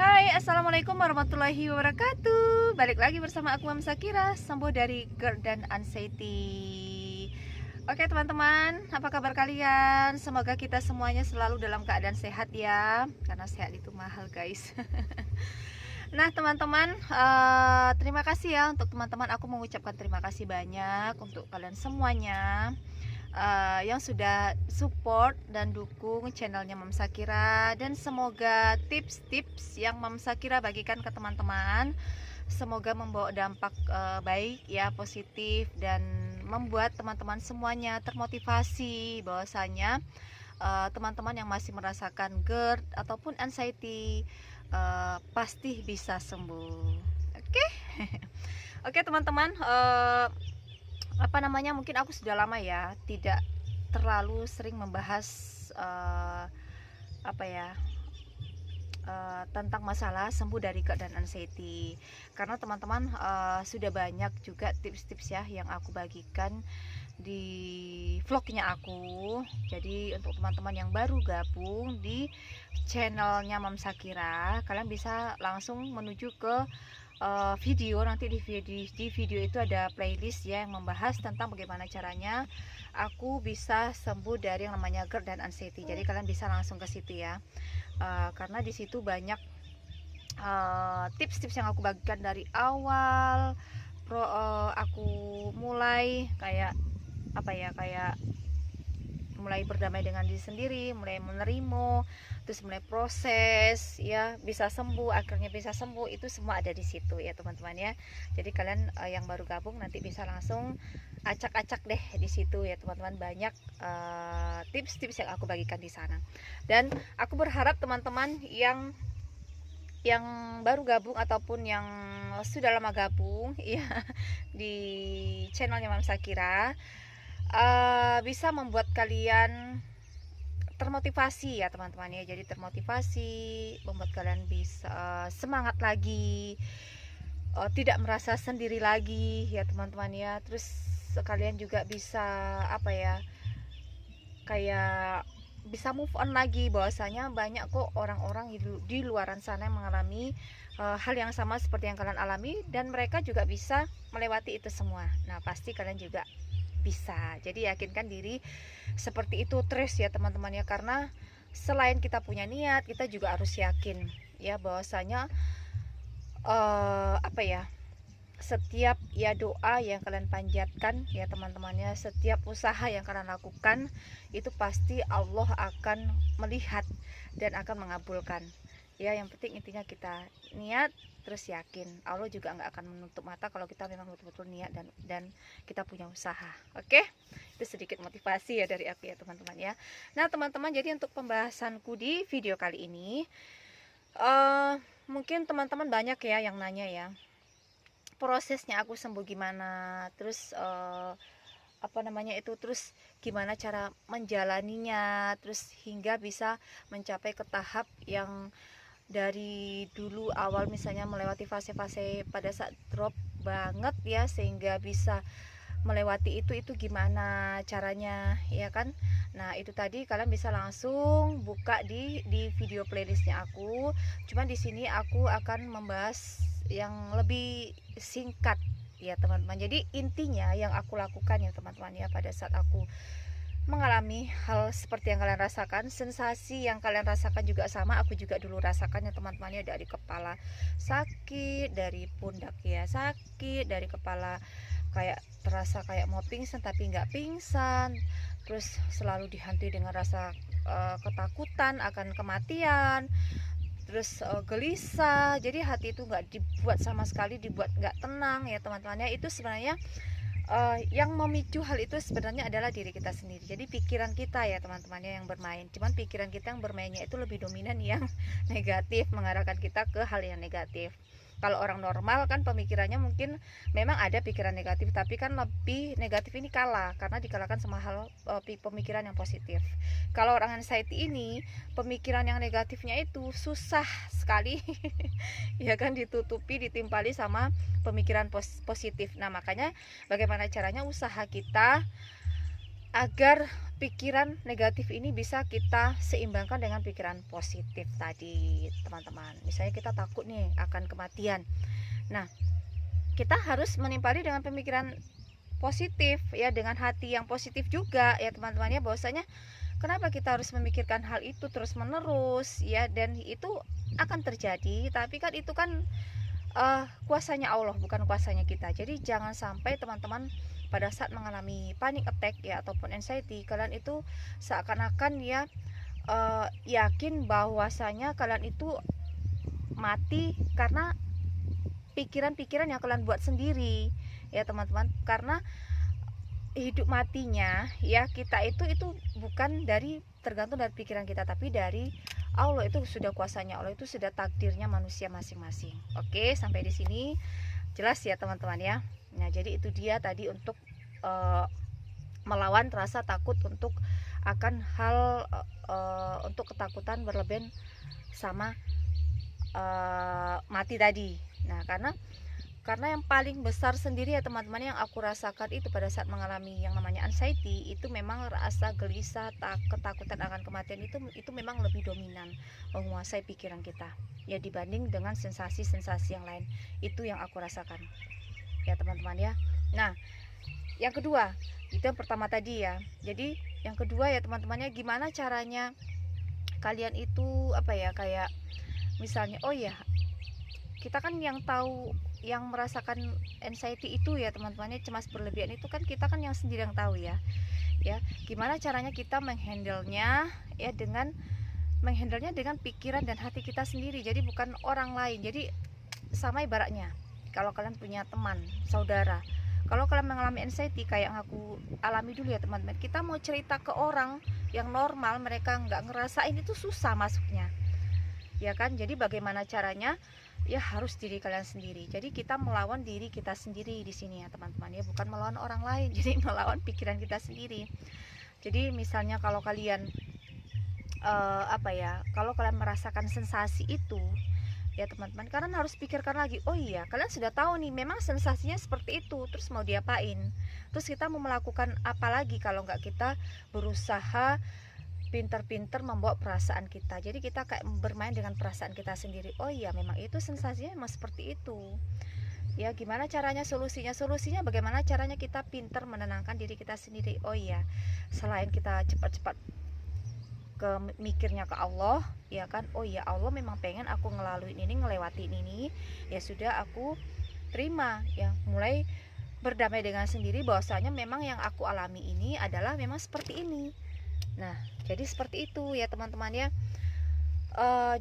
Hai, assalamualaikum warahmatullahi wabarakatuh. Balik lagi bersama aku Mam Sakira, sembuh dari GERD dan anxiety. Oke teman-teman, apa kabar kalian? Semoga kita semuanya selalu dalam keadaan sehat ya, karena sehat itu mahal guys. Nah teman-teman, terima kasih ya untuk teman-teman. Aku mengucapkan terima kasih banyak untuk kalian semuanya yang sudah support dan dukung channelnya Mam Sakira, dan semoga tips-tips yang Mam Sakira bagikan ke teman-teman semoga membawa dampak baik ya, positif, dan membuat teman-teman semuanya termotivasi bahwasanya teman-teman yang masih merasakan GERD ataupun anxiety pasti bisa sembuh. Oke. Oke teman-teman, mungkin aku sudah lama ya tidak terlalu sering membahas uh, apa ya tentang masalah sembuh dari GERD dan anxiety, karena teman-teman sudah banyak juga tips-tips ya yang aku bagikan di vlognya aku. Jadi untuk teman-teman yang baru gabung di channelnya Mam Sakira, kalian bisa langsung menuju ke video. Nanti di video itu ada playlist ya yang membahas tentang bagaimana caranya aku bisa sembuh dari yang namanya GERD dan anxiety. Jadi kalian bisa langsung ke situ ya. Karena di situ banyak tips-tips yang aku bagikan dari awal aku mulai kayak mulai berdamai dengan diri sendiri, mulai menerima, terus mulai proses ya, bisa sembuh, akhirnya bisa sembuh. Itu semua ada di situ ya teman-teman ya. Jadi kalian yang baru gabung nanti bisa langsung acak-acak deh di situ ya teman-teman. Banyak tips-tips yang aku bagikan di sana. Dan aku berharap teman-teman yang baru gabung ataupun yang sudah lama gabung ya di channelnya Mam Sakira bisa membuat kalian termotivasi ya teman-teman ya. Jadi termotivasi, membuat kalian bisa semangat lagi, tidak merasa sendiri lagi ya teman-teman ya. Terus kalian juga bisa kayak bisa move on lagi, bahwasanya banyak kok orang-orang di luaran sana yang mengalami hal yang sama seperti yang kalian alami, dan mereka juga bisa melewati itu semua. Nah pasti kalian juga bisa. Jadi yakinkan diri seperti itu terus ya teman-teman ya, karena selain kita punya niat, kita juga harus yakin ya bahwasanya setiap ya doa yang kalian panjatkan ya teman-temannya, setiap usaha yang kalian lakukan itu pasti Allah akan melihat dan akan mengabulkan ya. Yang penting intinya kita niat terus yakin, Allah juga nggak akan menutup mata kalau kita memang betul-betul niat dan kita punya usaha. Oke, itu sedikit motivasi ya dari aku ya teman-teman ya. Nah teman-teman, jadi untuk pembahasanku di video kali ini mungkin teman-teman banyak ya yang nanya ya, prosesnya aku sembuh gimana, terus terus gimana cara menjalaninya, terus hingga bisa mencapai ke tahap yang dari dulu awal misalnya melewati fase-fase pada saat drop banget ya, sehingga bisa melewati itu gimana caranya ya kan. Nah itu tadi kalian bisa langsung buka di video playlistnya aku. Cuman di sini aku akan membahas yang lebih singkat ya teman-teman. Jadi intinya yang aku lakukan ya teman-teman ya, pada saat aku mengalami hal seperti yang kalian rasakan, sensasi yang kalian rasakan juga sama aku juga dulu rasakan ya teman-teman ya. Dari kepala sakit, dari pundak ya sakit, dari kepala kayak terasa kayak mau pingsan tapi nggak pingsan, terus selalu dihantui dengan rasa ketakutan akan kematian, terus gelisah. Jadi hati itu nggak dibuat sama sekali, dibuat nggak tenang ya teman-teman ya. Itu sebenarnya yang memicu hal itu sebenarnya adalah diri kita sendiri. Jadi pikiran kita ya teman-temannya yang bermain. Cuman pikiran kita yang bermainnya itu lebih dominan yang negatif, mengarahkan kita ke hal yang negatif. Kalau orang normal kan pemikirannya mungkin memang ada pikiran negatif, tapi kan lebih negatif ini kalah karena dikalahkan sama hal pemikiran yang positif. Kalau orang anxiety ini pemikiran yang negatifnya itu susah sekali ya kan, ditutupi, ditimpali sama pemikiran positif. Nah makanya bagaimana caranya usaha kita agar pikiran negatif ini bisa kita seimbangkan dengan pikiran positif tadi, teman-teman. Misalnya kita takut nih akan kematian. Nah, kita harus menimpali dengan pemikiran positif ya, dengan hati yang positif juga ya teman-teman ya, bahwasanya kenapa kita harus memikirkan hal itu terus menerus ya, dan itu akan terjadi, tapi kan itu kan kuasanya Allah, bukan kuasanya kita. Jadi jangan sampai teman-teman pada saat mengalami panic attack ya ataupun anxiety, kalian itu seakan-akan ya yakin bahwasanya kalian itu mati karena pikiran-pikiran yang kalian buat sendiri ya teman-teman. Karena hidup matinya ya kita itu bukan dari tergantung dari pikiran kita, tapi dari Allah. Itu sudah kuasanya Allah, itu sudah takdirnya manusia masing-masing. Oke, sampai di sini jelas ya teman-teman ya. Nah, jadi itu dia tadi untuk melawan rasa takut untuk akan hal untuk ketakutan berlebihan sama mati tadi. Nah, karena yang paling besar sendiri ya teman-teman yang aku rasakan itu pada saat mengalami yang namanya anxiety, itu memang rasa gelisah, ketakutan akan kematian itu memang lebih dominan menguasai pikiran kita ya dibanding dengan sensasi-sensasi yang lain. Itu yang aku rasakan ya teman-teman ya. Nah, yang kedua, itu yang pertama tadi ya. Jadi yang kedua ya teman-temannya, gimana caranya kalian itu apa ya, kayak misalnya oh ya, kita kan yang tahu, yang merasakan anxiety itu ya teman-temannya, cemas berlebihan itu kan kita kan yang sendiri yang tahu ya. Ya, gimana caranya kita menghandlenya ya, dengan menghandlenya dengan pikiran dan hati kita sendiri. Jadi bukan orang lain. Jadi sama ibaratnya kalau kalian punya teman, saudara, kalau kalian mengalami anxiety kayak yang aku alami dulu ya teman-teman, kita mau cerita ke orang yang normal, mereka nggak ngerasain, itu susah masuknya ya kan. Jadi bagaimana caranya ya, harus diri kalian sendiri. Jadi kita melawan diri kita sendiri di sini ya teman-teman ya, bukan melawan orang lain. Jadi melawan pikiran kita sendiri. Jadi misalnya kalau kalian apa ya, kalau kalian merasakan sensasi itu ya teman-teman, kalian harus pikirkan lagi, oh iya, kalian sudah tahu nih memang sensasinya seperti itu, terus mau diapain, terus kita mau melakukan apa lagi kalau nggak kita berusaha pintar-pintar membawa perasaan kita. Jadi kita kayak bermain dengan perasaan kita sendiri. Oh iya, memang itu sensasinya memang seperti itu ya. Gimana caranya solusinya? Solusinya bagaimana caranya kita pintar menenangkan diri kita sendiri. Oh iya, selain kita cepat-cepat ke mikirnya ke Allah ya kan, oh ya Allah memang pengen aku ngelaluin ini, ngelewatin ini, ya sudah aku terima ya, mulai berdamai dengan sendiri bahwasanya memang yang aku alami ini adalah memang seperti ini. Nah, jadi seperti itu ya teman-teman ya.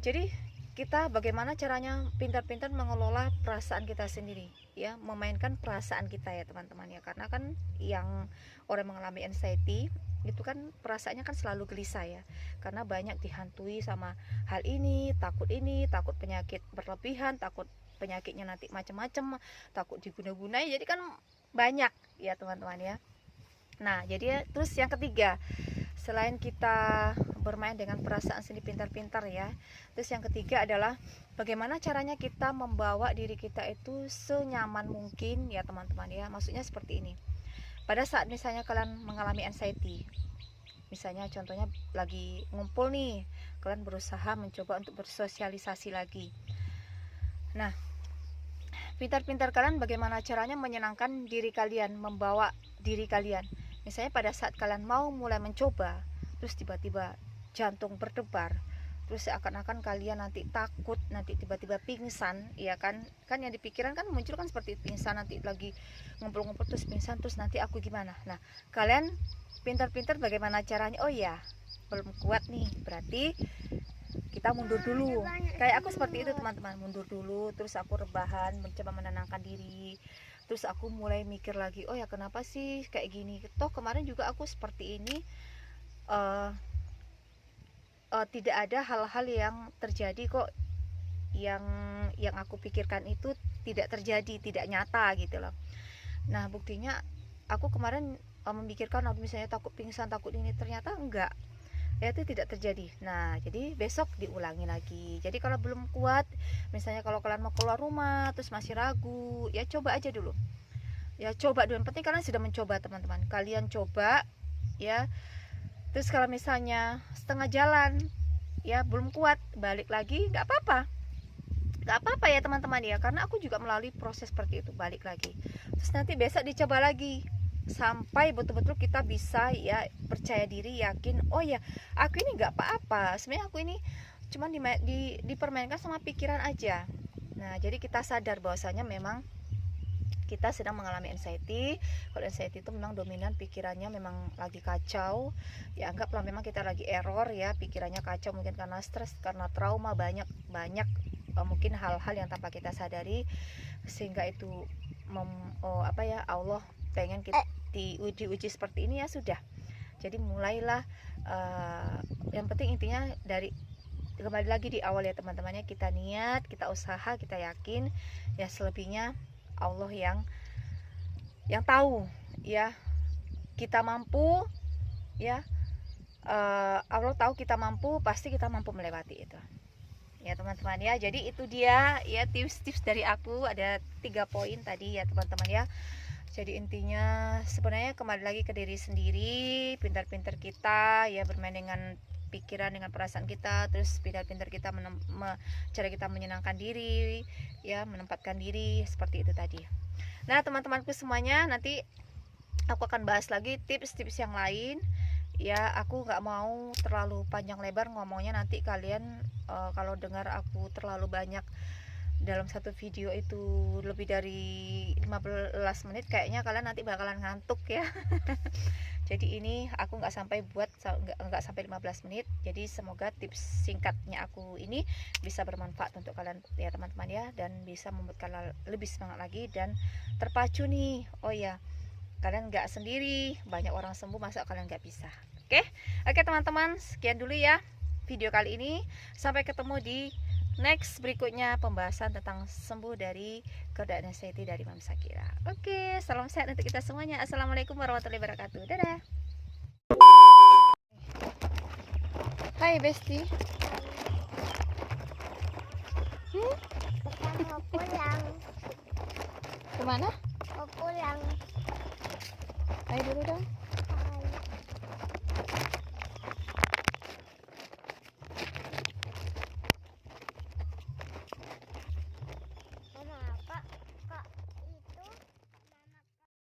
Jadi kita bagaimana caranya pintar-pintar mengelola perasaan kita sendiri ya, memainkan perasaan kita ya teman-teman ya. Karena kan yang orang mengalami anxiety itu kan perasaannya kan selalu gelisah ya, karena banyak dihantui sama hal ini, takut penyakit berlebihan, takut penyakitnya nanti macam-macam, takut diguna-gunai, jadi kan banyak ya teman-teman ya. Nah, jadi terus yang ketiga, selain kita bermain dengan perasaan sendiri pintar-pintar ya, terus yang ketiga adalah bagaimana caranya kita membawa diri kita itu senyaman mungkin ya teman-teman ya. Maksudnya seperti ini, pada saat misalnya kalian mengalami anxiety, misalnya contohnya lagi ngumpul nih, kalian berusaha mencoba untuk bersosialisasi lagi. Nah, pintar-pintar kalian bagaimana caranya menyenangkan diri kalian, membawa diri kalian. Misalnya pada saat kalian mau mulai mencoba, terus tiba-tiba jantung berdebar, terus seakan-akan kalian nanti takut, nanti tiba-tiba pingsan ya kan. Kan yang dipikiran kan muncul kan seperti pingsan, nanti lagi ngumpul-ngumpul terus pingsan, terus nanti aku gimana. Nah, kalian pintar-pintar bagaimana caranya, oh ya belum kuat nih, berarti kita mundur dulu. Kayak aku seperti itu teman-teman, mundur dulu, terus aku rebahan, mencoba menenangkan diri, terus aku mulai mikir lagi, oh ya kenapa sih kayak gini, toh kemarin juga aku seperti ini, tidak ada hal-hal yang terjadi kok, yang aku pikirkan itu tidak terjadi, tidak nyata gitu loh. Nah, buktinya aku kemarin memikirkan misalnya takut pingsan, takut ini, ternyata enggak ya, itu tidak terjadi. Nah, jadi besok diulangi lagi. Jadi kalau belum kuat, misalnya kalau kalian mau keluar rumah terus masih ragu, ya coba aja dulu ya, coba dulu. Yang penting kalian sudah mencoba teman-teman, kalian coba ya. Terus kalau misalnya setengah jalan ya belum kuat, balik lagi, nggak apa-apa, nggak apa-apa ya teman-teman ya, karena aku juga melalui proses seperti itu, balik lagi. Terus nanti besok dicoba lagi sampai betul-betul kita bisa ya percaya diri, yakin, oh ya aku ini nggak apa-apa, sebenarnya aku ini cuman dipermainkan sama pikiran aja. Nah jadi kita sadar bahwasanya memang kita sedang mengalami anxiety. Kalau anxiety itu memang dominan, pikirannya memang lagi kacau ya, anggaplah memang kita lagi error ya, pikirannya kacau, mungkin karena stres, karena trauma, banyak mungkin hal-hal yang tanpa kita sadari, sehingga itu Allah pengen kita diuji seperti ini ya sudah. Jadi mulailah, yang penting intinya dari kembali lagi di awal ya teman-temannya, kita niat, kita usaha, kita yakin ya, selebihnya Allah yang tahu ya, kita mampu ya, Allah tahu kita mampu, pasti kita mampu melewati itu ya teman-teman ya. Jadi itu dia ya tips-tips dari aku, ada 3 poin tadi ya teman-teman ya. Jadi intinya sebenarnya kembali lagi ke diri sendiri, pintar-pintar kita ya bermain dengan pikiran, dengan perasaan kita, terus pintar-pintar kita cara kita menyenangkan diri ya, menempatkan diri seperti itu tadi. Nah teman-temanku semuanya, nanti aku akan bahas lagi tips-tips yang lain ya. Aku nggak mau terlalu panjang lebar ngomongnya, nanti kalian kalau dengar aku terlalu banyak dalam satu video itu lebih dari 15 menit, kayaknya kalian nanti bakalan ngantuk ya. Jadi ini aku nggak sampai 15 menit. Jadi semoga tips singkatnya aku ini bisa bermanfaat untuk kalian ya teman-teman ya, dan bisa membuat kalian lebih semangat lagi dan terpacu nih. Oh ya, kalian nggak sendiri, banyak orang sembuh, masa kalian nggak bisa. Oke teman-teman, sekian dulu ya video kali ini. Sampai ketemu di next berikutnya, pembahasan tentang sembuh dari keadaan anxiety dari Mami Shakira. Oke, salam sehat untuk kita semuanya. Assalamualaikum warahmatullahi wabarakatuh. Dadah. Hai Besti. Mau pulang. Kemana? Mau pulang. Ayo dulu dong.